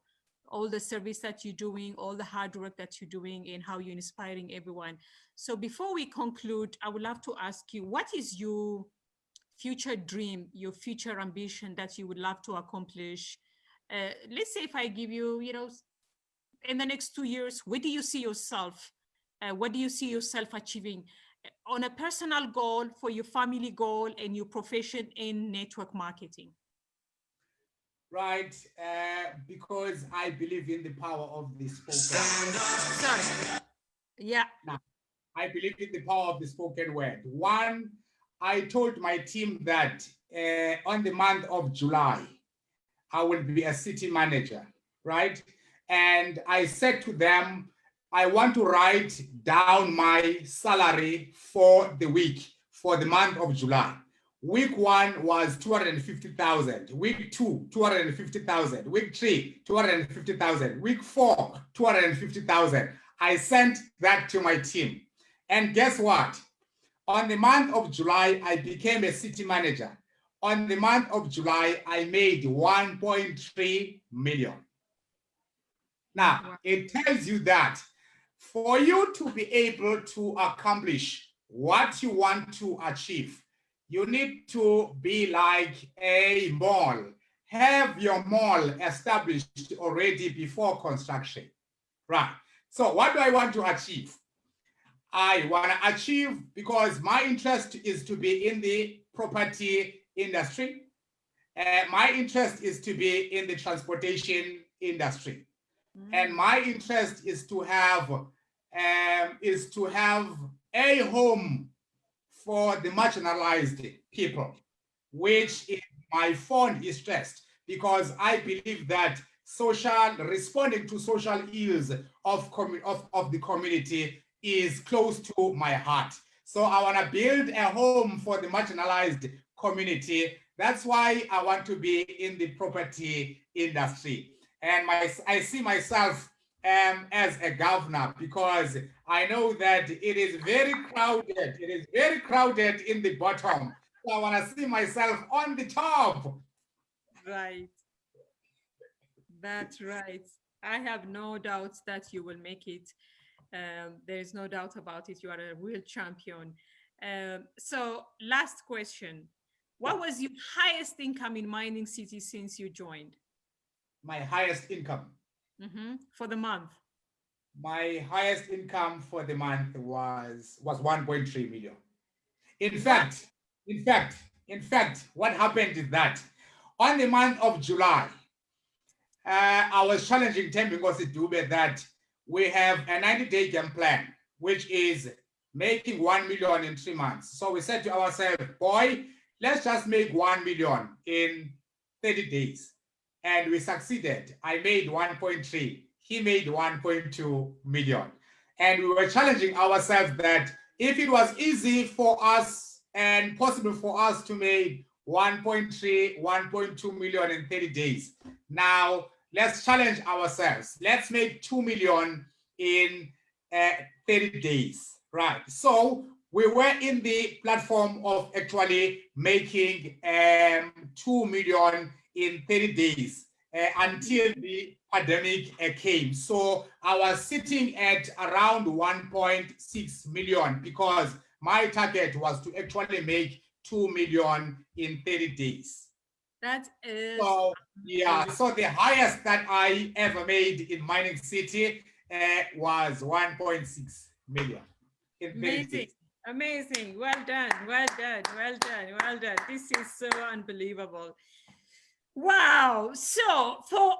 all the service that you're doing, all the hard work that you're doing, and how you're inspiring everyone. So before we conclude, I would love to ask you, what is your future dream, your future ambition that you would love to accomplish? Let's say if I give you, in the next 2 years, where do you see yourself? What do you see yourself achieving on a personal goal, for your family goal, and your profession in network marketing? Right, because I believe in the power of the spoken word. Sorry. Yeah. Now, I believe in the power of the spoken word. One, I told my team that on the month of July, I will be a city manager, right? And I said to them, I want to write down my salary for the week, for the month of July. Week 1 was 250,000. Week 2, 250,000. Week 3, 250,000. Week 4, 250,000. I sent that to my team. And guess what? On the month of July, I became a city manager. On the month of July, I made 1.3 million. Now, it tells you that for you to be able to accomplish what you want to achieve, you need to be like a mall. Have your mall established already before construction, right? So what do I want to achieve? I want to achieve, because my interest is to be in the property industry. My interest is to be in the transportation industry. And my interest is to have a home for the marginalized people, which is my fond interest, because I believe that responding to social ills of the community is close to my heart. So I want to build a home for the marginalized community. That's why I want to be in the property industry. And I see myself as a governor, because I know that it is very crowded. It is very crowded in the bottom. So I want to see myself on the top. Right. That's right. I have no doubts that you will make it. There is no doubt about it. You are a real champion. So, last question. What Yeah, was your highest income in mining city since you joined? my highest income. For the month? My highest income for the month was 1.3 million. In What? fact, what happened is that on the month of July, I was challenging Thembinkosi Dube that we have a 90-day game plan, which is making 1 million in 3 months. So we said to ourselves, boy, let's just make 1 million in 30 days. And we succeeded. I made 1.3. He made 1.2 million. And we were challenging ourselves that if it was easy for us and possible for us to make 1.3, 1.2 million in 30 days, now let's challenge ourselves. Let's make 2 million in 30 days, right? So we were in the platform of actually making 2 million in 30 days until the pandemic came. So I was sitting at around 1.6 million because my target was to actually make 2 million in 30 days. That is So yeah, so the highest that I ever made in mining city was 1.6 million in 30 amazing. days. Amazing. Well done. Well done. Well done. Well done. This is so unbelievable. Wow. So for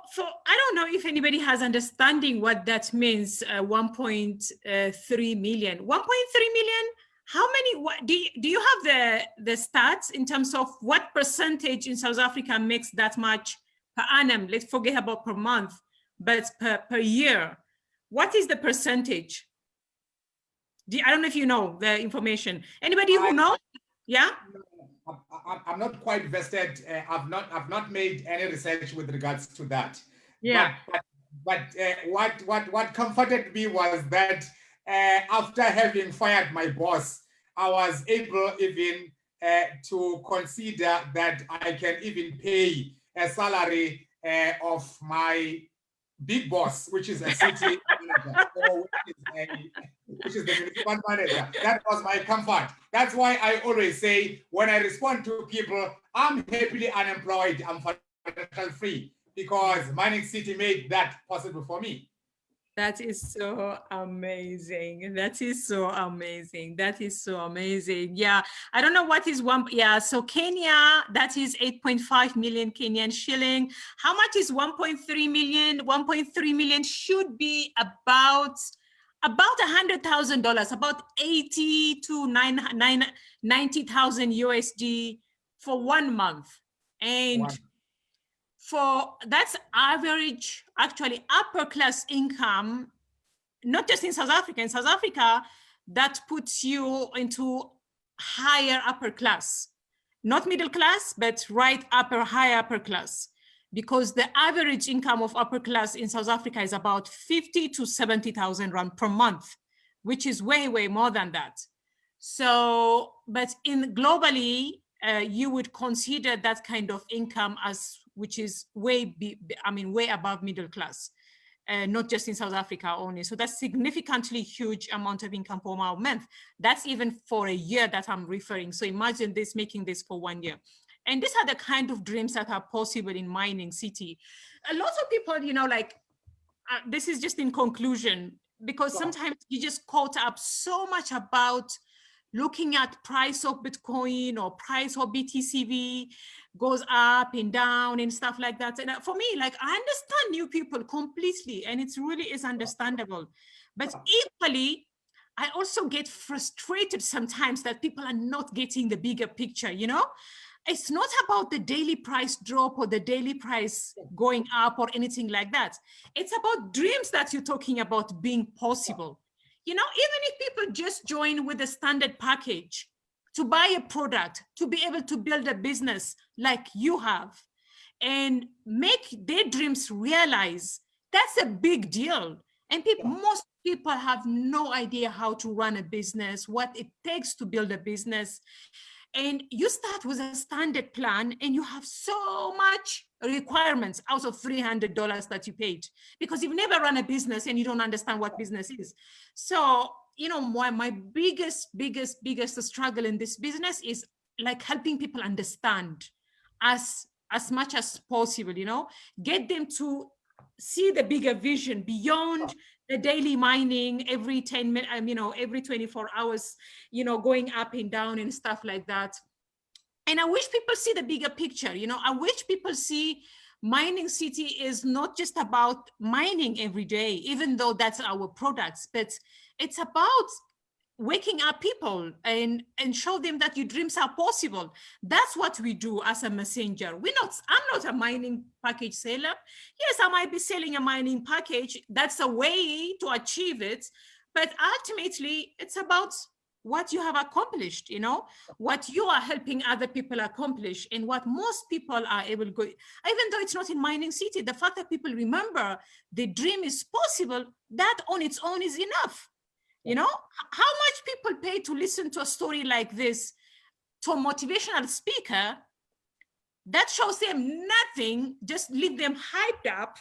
I don't know if anybody has understanding what that means. 1.3 million. 1.3 million. How many? What do you have the stats in terms of what percentage in South Africa makes that much per annum? Let's forget about per month, but per year. What is the percentage? I don't know if you know the information. Anybody who knows? Yeah. I'm not quite vested. I've not made any research with regards to that. Yeah. But what comforted me was that after having fired my boss, I was able even to consider that I can even pay a salary of my big boss, which is a city manager, or which is the municipal manager. That was my comfort. That's why I always say when I respond to people, I'm happily unemployed, I'm financial free, because Mining City made that possible for me. That is so amazing. That is so amazing. That is so amazing. Yeah. I don't know what is one. Yeah. So Kenya, that is 8.5 million Kenyan shilling. How much is 1.3 million? 1.3 million should be about $100,000, about 80 to 90,000 USD for 1 month. And for that's average, actually upper class income, not just in South Africa. In South Africa, that puts you into higher upper class, not middle class, but right upper, high upper class, because the average income of upper class in South Africa is about 50 to 70,000 rand per month, which is way, way more than that. So, but in globally, you would consider that kind of income as, which is way above middle class, not just in South Africa only. So that's significantly huge amount of income per month. That's even for a year that I'm referring. So imagine this, making this for 1 year. And these are the kind of dreams that are possible in mining city. A lot of people, this is just in conclusion, because sometimes you just caught up so much about looking at price of Bitcoin or price of BTCV goes up and down and stuff like that. And for me, I understand new people completely, and it really is understandable. But equally, I also get frustrated sometimes that people are not getting the bigger picture, It's not about the daily price drop or the daily price going up or anything like that. It's about dreams that you're talking about being possible. Even if people just join with a standard package to buy a product, to be able to build a business like you have and make their dreams realize, that's a big deal. And most people have no idea how to run a business, what it takes to build a business. And you start with a standard plan and you have so much requirements out of $300 that you paid because you've never run a business and you don't understand what business is. So, you know, my biggest struggle in this business is like helping people understand as much as possible, you know, get them to see the bigger vision beyond the daily mining every 10 minutes, you know, every 24 hours, you know, going up and down and stuff like that. And I wish people see the bigger picture. You know, I wish people see mining city is not just about mining every day, even though that's our products, but it's about waking up people and show them that your dreams are possible. That's what we do as a messenger. I'm not a mining package seller. Yes, I might be selling a mining package. That's a way to achieve it. But ultimately, it's about what you have accomplished, you know, what you are helping other people accomplish, and what most people are able to go, even though it's not in mining city, the fact that people remember the dream is possible, that on its own is enough. You know, how much people pay to listen to a story like this, to a motivational speaker that shows them nothing, just leave them hyped up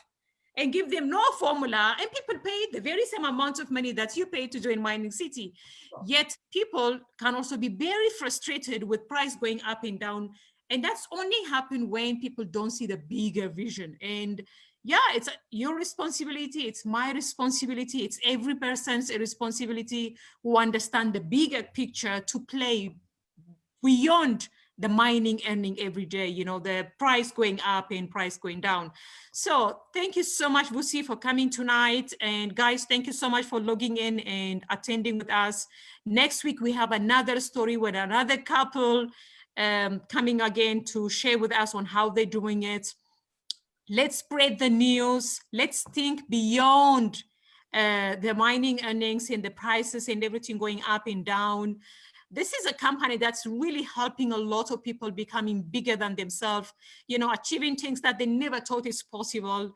and give them no formula, and people pay the very same amount of money that you pay to join mining city. Yet people can also be very frustrated with price going up and down, and that's only happen when people don't see the bigger vision. And yeah, it's your responsibility, it's my responsibility, it's every person's responsibility who understand the bigger picture to play beyond the mining earning every day, you know, the price going up and price going down. So thank you so much, Vusi, for coming tonight. And guys, thank you so much for logging in and attending with us. Next week, we have another story with another couple coming again to share with us on how they're doing it. Let's spread the news. Let's think beyond the mining earnings and the prices and everything going up and down. This is a company that's really helping a lot of people becoming bigger than themselves, you know, achieving things that they never thought is possible.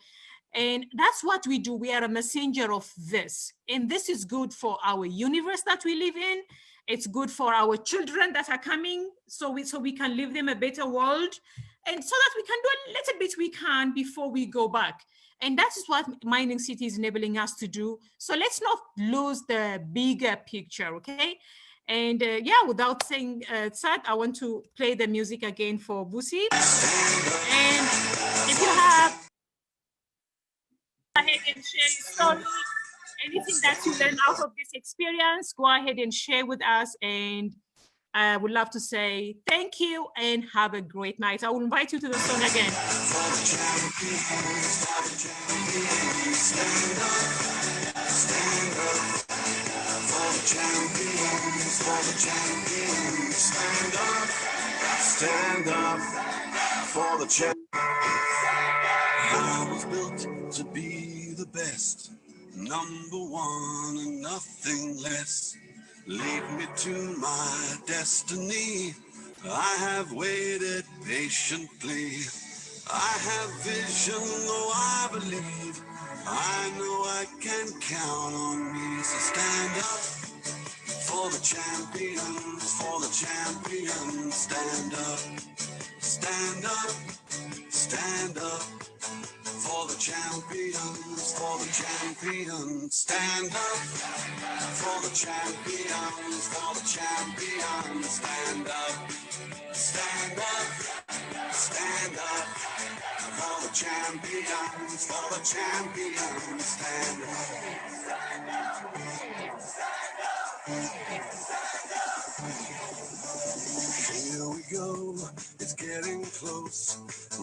And that's what we do. We are a messenger of this. And this is good for our universe that we live in. It's good for our children that are coming, so we can leave them a better world. And so that we can do a little bit we can before we go back. And that is what Mining City is enabling us to do. So let's not lose the bigger picture, okay? And yeah, without saying sad, I want to play the music again for Vusi. And if you have, go ahead and share your story, anything that you learned out of this experience, go ahead and share with us. And I would love to say thank you and have a great night. I will invite you to the song again. Stand up for the champ. I was built to be the best, number one and nothing less. Lead me to my destiny. I have waited patiently. I have vision, though I believe. I know I can count on me. So stand up for the champions, for the champions. Stand up, stand up, stand up. For the champions, for the champions. Stand up for the champions, for the champions. Stand up, stand up, stand up. For the champions, for the champions. Stand up. Here we go, it's getting close.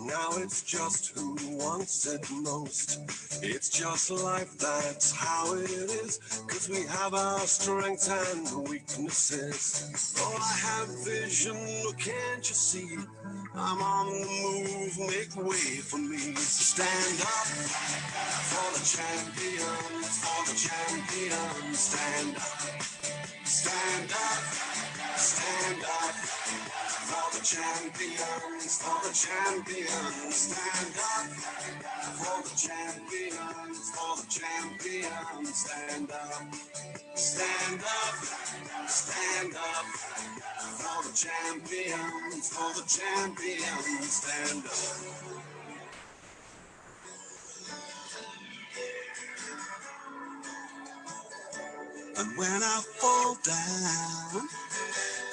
Now it's just who wants it most. It's just life, that's how it is. Cause we have our strengths and weaknesses. Oh, I have vision, oh, can't you see? I'm on the move, make way for me. So stand up for the champions, for the champions. Stand up, stand up, stand up. For the champions, for the champions, stand up. For the champions, for the champions, stand up. Stand up, stand up. For the champions, for the champions, stand up. And when I fall down,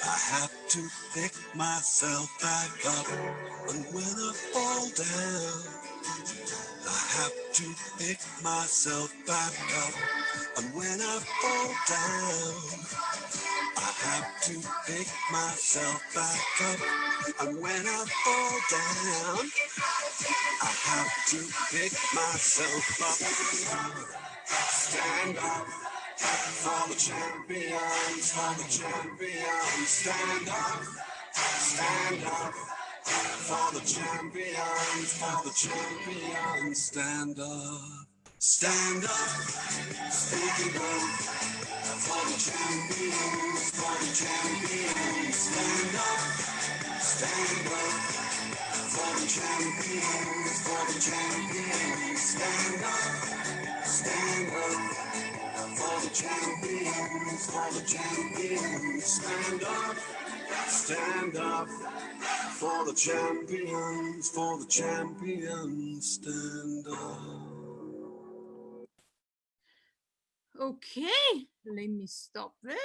I have to pick myself back up. And when I fall down, I have to pick myself back up. And when I fall down, I have to pick myself back up. And when I fall down, I have to pick myself up. Stand up for the champions, for the champions. Stand up, stand up for the champions, for the champions. Stand up, stand up, stand up for the champions, for the champions. Stand up, stand up. For the champions, for the champions, stand up, stand up. For the champions, for the champions, stand up, stand up. For the champions, for the champions, stand up. Okay, let me stop this.